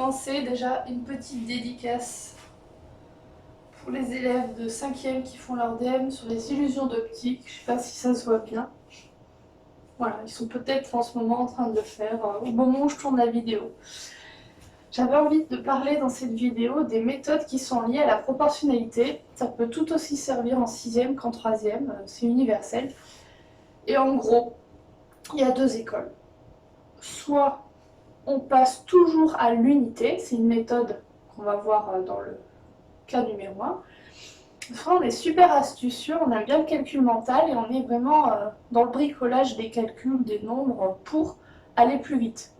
commencer, déjà une petite dédicace pour les élèves de 5e qui font leur DM sur les illusions d'optique. Je sais pas si ça se voit bien. Voilà, ils sont peut-être en ce moment en train de le faire au moment où je tourne la vidéo. J'avais envie de parler dans cette vidéo des méthodes qui sont liées à la proportionnalité. Ça peut tout aussi servir en 6e qu'en 3e, c'est universel. Et en gros, il y a deux écoles. Soit on passe toujours à l'unité, c'est une méthode qu'on va voir dans le cas numéro 1. Soit on est super astucieux, on aime bien le calcul mental et on est vraiment dans le bricolage des calculs, des nombres pour aller plus vite.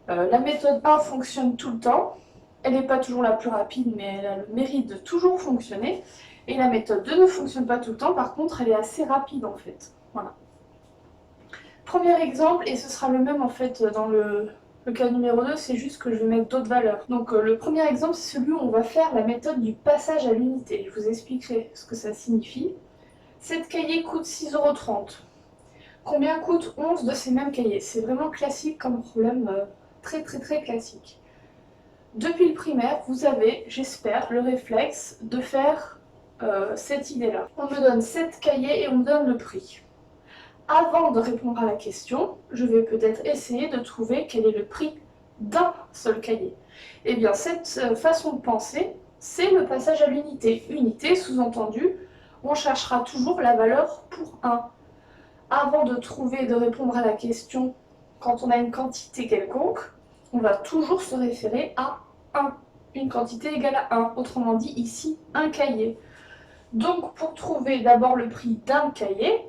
La méthode 1 fonctionne tout le temps, elle n'est pas toujours la plus rapide mais elle a le mérite de toujours fonctionner. Et la méthode 2 ne fonctionne pas tout le temps, par contre elle est assez rapide en fait. Voilà. Premier exemple, et ce sera le même en fait dans le cas numéro 2, c'est juste que je vais mettre d'autres valeurs. Donc le premier exemple, c'est celui où on va faire la méthode du passage à l'unité. Je vous expliquerai ce que ça signifie. Cette cahier coûte 6,30 €. Combien coûte 11 de ces mêmes cahiers? C'est vraiment classique comme problème, très classique. Depuis le primaire, vous avez, j'espère, le réflexe de faire cette idée-là. On me donne 7 cahiers et on me donne le prix. Avant de répondre à la question, je vais peut-être essayer de trouver quel est le prix d'un seul cahier. Eh bien, cette façon de penser, c'est le passage à l'unité. Unité, sous-entendu, on cherchera toujours la valeur pour 1. Avant de trouver, de répondre à la question, quand on a une quantité quelconque, on va toujours se référer à 1. Une quantité égale à 1. Autrement dit, ici, un cahier. Donc, pour trouver d'abord le prix d'un cahier,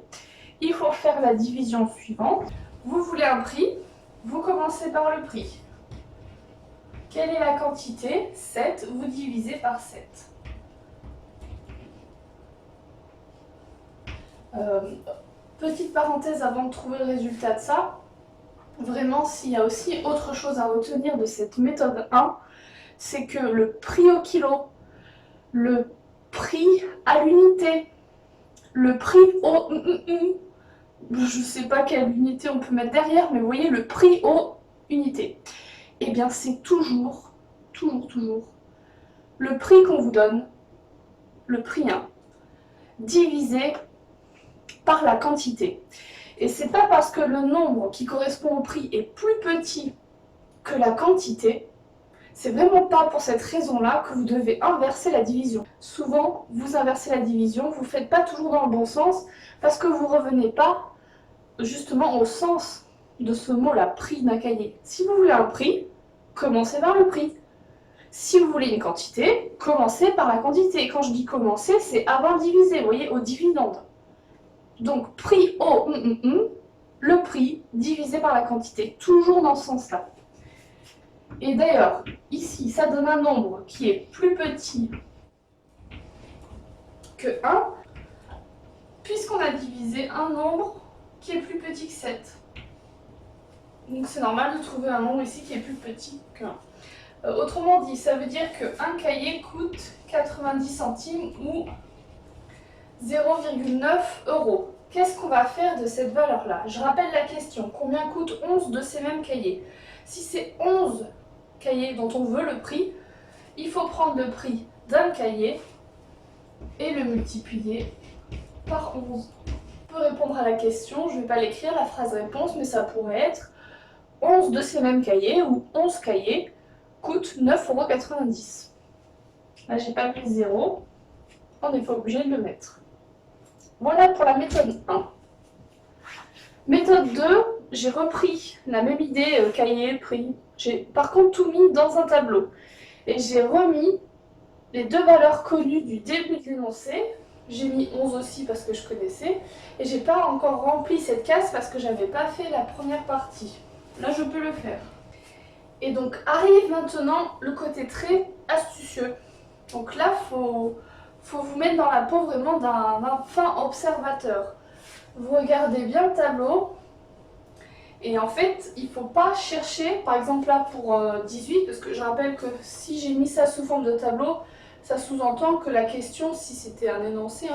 il faut faire la division suivante. Vous voulez un prix, vous commencez par le prix. Quelle est la quantité? 7, vous divisez par 7. Petite parenthèse avant de trouver le résultat de ça. Vraiment, s'il y a aussi autre chose à retenir de cette méthode 1, c'est que le prix au kilo, le prix à l'unité, le prix au... je ne sais pas quelle unité on peut mettre derrière, mais vous voyez le prix aux unités. Eh bien, c'est toujours le prix qu'on vous donne, le prix 1, divisé par la quantité. Et c'est pas parce que le nombre qui correspond au prix est plus petit que la quantité, c'est vraiment pas pour cette raison-là que vous devez inverser la division. Souvent, vous inversez la division, vous ne faites pas toujours dans le bon sens, parce que vous ne revenez pas justement au sens de ce mot-là, prix d'un cahier. Si vous voulez un prix, commencez par le prix. Si vous voulez une quantité, commencez par la quantité. Quand je dis commencer, c'est avant de diviser, vous voyez, au dividende. Donc, prix au le prix divisé par la quantité, toujours dans ce sens-là. Et d'ailleurs, ici, ça donne un nombre qui est plus petit que 1, puisqu'on a divisé un nombre qui est plus petit que 7. Donc c'est normal de trouver un nombre ici qui est plus petit que 1. Autrement dit, ça veut dire qu'un cahier coûte 90 centimes ou 0,9 €. Qu'est-ce qu'on va faire de cette valeur-là? Je rappelle la question, combien coûte 11 de ces mêmes cahiers? Si c'est 11 cahiers dont on veut le prix, il faut prendre le prix d'un cahier et le multiplier par 11. On peut répondre à la question, je ne vais pas l'écrire la phrase réponse, mais ça pourrait être 11 de ces mêmes cahiers ou 11 cahiers coûtent 9,90 €. Là, j'ai pas mis 0, on n'est pas obligé de le mettre. Voilà pour la méthode 1. Méthode 2, j'ai repris la même idée, cahier, prix. J'ai par contre tout mis dans un tableau. Et j'ai remis les deux valeurs connues du début de l'énoncé. J'ai mis 11 aussi parce que je connaissais. Et j'ai pas encore rempli cette case parce que j'avais pas fait la première partie. Là, je peux le faire. Et donc, arrive maintenant le côté très astucieux. Donc là, faut vous mettre dans la peau vraiment d'un fin observateur. Vous regardez bien le tableau. Et en fait, il ne faut pas chercher, par exemple là pour 18, parce que je rappelle que si j'ai mis ça sous forme de tableau, ça sous-entend que la question, si c'était un énoncé,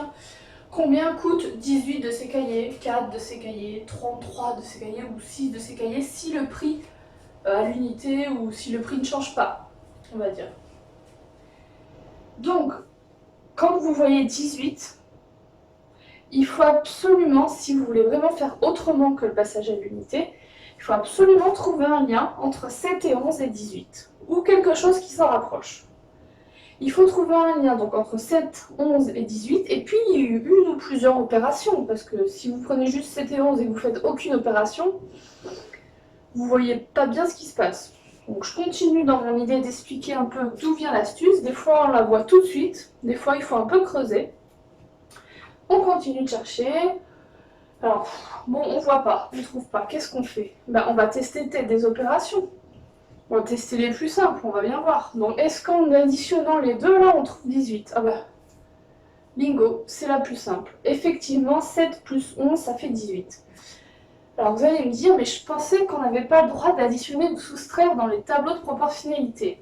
combien coûte 18 de ces cahiers, 4 de ces cahiers, 33 de ces cahiers ou 6 de ces cahiers, si le prix à l'unité ou si le prix ne change pas, on va dire. Donc, quand vous voyez 18, il faut absolument, si vous voulez vraiment faire autrement que le passage à l'unité, il faut absolument trouver un lien entre 7 et 11 et 18, ou quelque chose qui s'en rapproche. Il faut trouver un lien donc entre 7, 11 et 18, et puis une ou plusieurs opérations, parce que si vous prenez juste 7 et 11 et que vous faites aucune opération, vous voyez pas bien ce qui se passe. Donc je continue dans mon idée d'expliquer un peu d'où vient l'astuce. Des fois on la voit tout de suite, des fois il faut un peu creuser. On continue de chercher. Alors, bon, on voit pas, on trouve pas. Qu'est-ce qu'on fait? Ben, on va tester peut-être des opérations. On va tester les plus simples, on va bien voir. Donc, est-ce qu'en additionnant les deux, là, on trouve 18? Ah bah, bingo, c'est la plus simple. Effectivement, 7 plus 11, ça fait 18. Alors, vous allez me dire, mais je pensais qu'on n'avait pas le droit d'additionner ou de soustraire dans les tableaux de proportionnalité.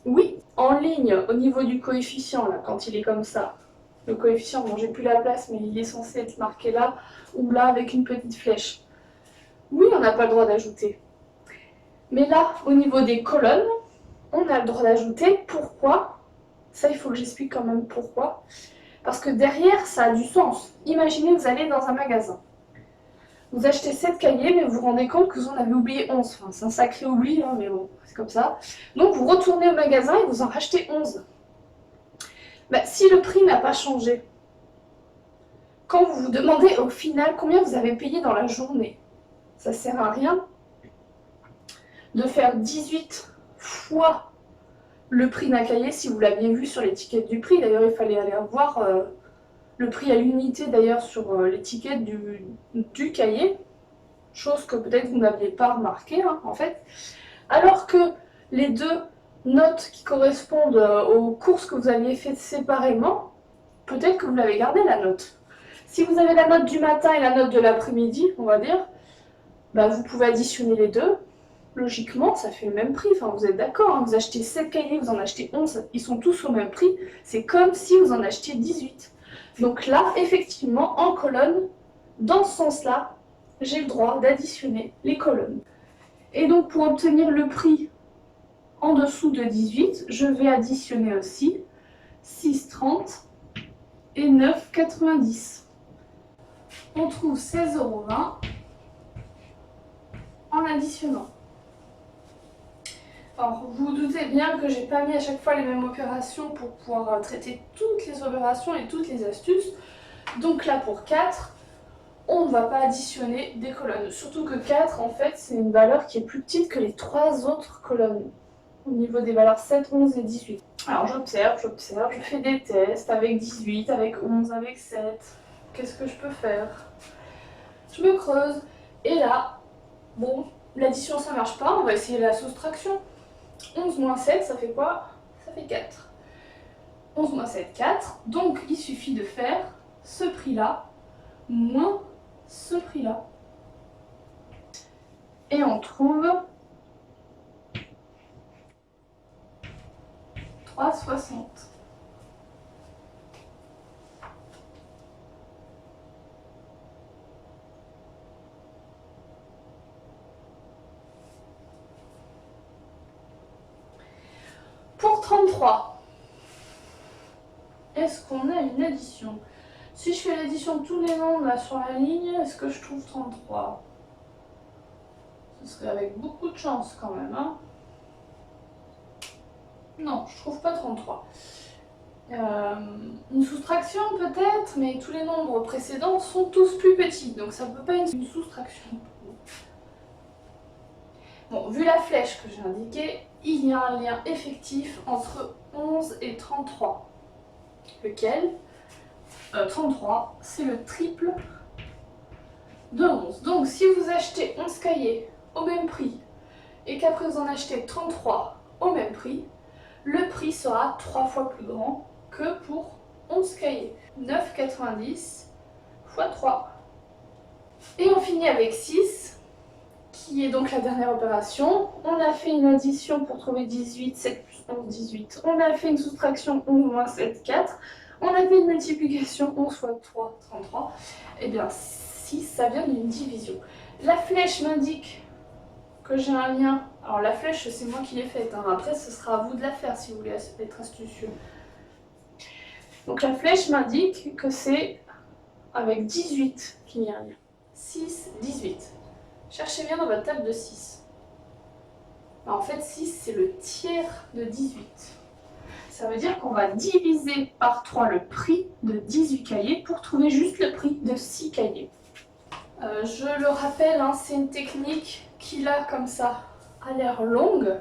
Oui, en ligne, au niveau du coefficient, là, quand il est comme ça, le coefficient, bon j'ai plus la place, mais il est censé être marqué là, ou là avec une petite flèche. Oui, on n'a pas le droit d'ajouter. Mais là, au niveau des colonnes, on a le droit d'ajouter. Pourquoi? Ça, il faut que j'explique quand même pourquoi. Parce que derrière, ça a du sens. Imaginez, vous allez dans un magasin. Vous achetez 7 cahiers, mais vous vous rendez compte que vous en avez oublié 11. Enfin, c'est un sacré oubli, hein, mais bon, c'est comme ça. Donc, vous retournez au magasin et vous en rachetez 11. Bah, si le prix n'a pas changé, quand vous vous demandez au final combien vous avez payé dans la journée, ça sert à rien de faire 18 fois le prix d'un cahier si vous l'aviez vu sur l'étiquette du prix. D'ailleurs, il fallait aller voir le prix à l'unité d'ailleurs sur l'étiquette du cahier, chose que peut-être vous n'aviez pas remarqué hein, en fait. Alors que les deux notes qui correspondent aux courses que vous aviez faites séparément, peut-être que vous l'avez gardé la note. Si vous avez la note du matin et la note de l'après-midi, on va dire, bah vous pouvez additionner les deux. Logiquement, ça fait le même prix. Enfin, vous êtes d'accord, hein, vous achetez 7 cahiers, vous en achetez 11, ils sont tous au même prix. C'est comme si vous en achetiez 18. Donc là, effectivement, en colonne, dans ce sens-là, j'ai le droit d'additionner les colonnes. Et donc, pour obtenir le prix en dessous de 18, je vais additionner aussi 6,30 et 9,90. On trouve 16,20 € en additionnant. Alors, vous vous doutez bien que j'ai pas mis à chaque fois les mêmes opérations pour pouvoir traiter toutes les opérations et toutes les astuces. Donc là, pour 4, on ne va pas additionner des colonnes. Surtout que 4, en fait, c'est une valeur qui est plus petite que les 3 autres colonnes. Au niveau des valeurs 7, 11 et 18. Alors j'observe, je fais des tests avec 18, avec 11, avec 7. Qu'est-ce que je peux faire? Je me creuse. Et là, bon, l'addition ça marche pas, on va essayer la soustraction. 11 moins 7, ça fait quoi? Ça fait 4. 11 moins 7, 4. Donc il suffit de faire ce prix-là moins ce prix-là. Et on trouve 3,60. Pour 33, est-ce qu'on a une addition? Si je fais l'addition de tous les nombres là sur la ligne, est-ce que je trouve 33? Ce serait avec beaucoup de chance quand même, hein? Non, je trouve pas 33. Une soustraction peut-être, mais tous les nombres précédents sont tous plus petits, donc ça ne peut pas être une soustraction. Bon, vu la flèche que j'ai indiquée, il y a un lien effectif entre 11 et 33. Lequel 33, c'est le triple de 11. Donc si vous achetez 11 cahiers au même prix et qu'après vous en achetez 33 au même prix, le prix sera 3 fois plus grand que pour 11 cahiers. 9,90 x 3. Et on finit avec 6, qui est donc la dernière opération. On a fait une addition pour trouver 18, 7 plus 11, 18. On a fait une soustraction 11 moins 7, 4. On a fait une multiplication 11 fois 3, 33. Et bien 6, ça vient d'une division. La flèche m'indique que j'ai un lien. Alors la flèche, c'est moi qui l'ai faite, hein. Après ce sera à vous de la faire si vous voulez être astucieux. Donc la flèche m'indique que c'est avec 18 qu'il y a un lien. 6, 18. Cherchez bien dans votre table de 6. Alors, en fait 6 c'est le tiers de 18. Ça veut dire qu'on va diviser par 3 le prix de 18 cahiers pour trouver juste le prix de 6 cahiers. Je le rappelle, hein, c'est une technique qui là comme ça a l'air longue,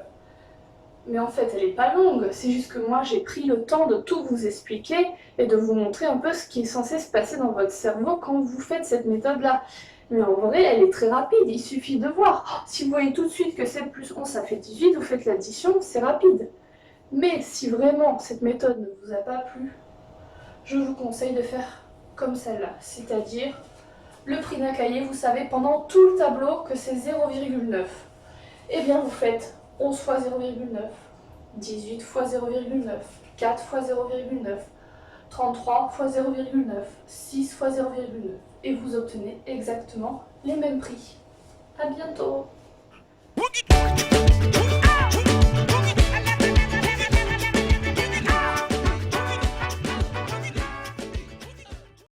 mais en fait elle n'est pas longue, c'est juste que moi j'ai pris le temps de tout vous expliquer et de vous montrer un peu ce qui est censé se passer dans votre cerveau quand vous faites cette méthode là. Mais en vrai elle est très rapide, il suffit de voir. Si vous voyez tout de suite que 7 plus 11 ça fait 18, vous faites l'addition, c'est rapide. Mais si vraiment cette méthode ne vous a pas plu, je vous conseille de faire comme celle-là, c'est-à-dire le prix d'un cahier, vous savez pendant tout le tableau que c'est 0,9. Eh bien vous faites 11 fois 0,9, 18 fois 0,9, 4 fois 0,9, 33 fois 0,9, 6 fois 0,9 et vous obtenez exactement les mêmes prix. À bientôt.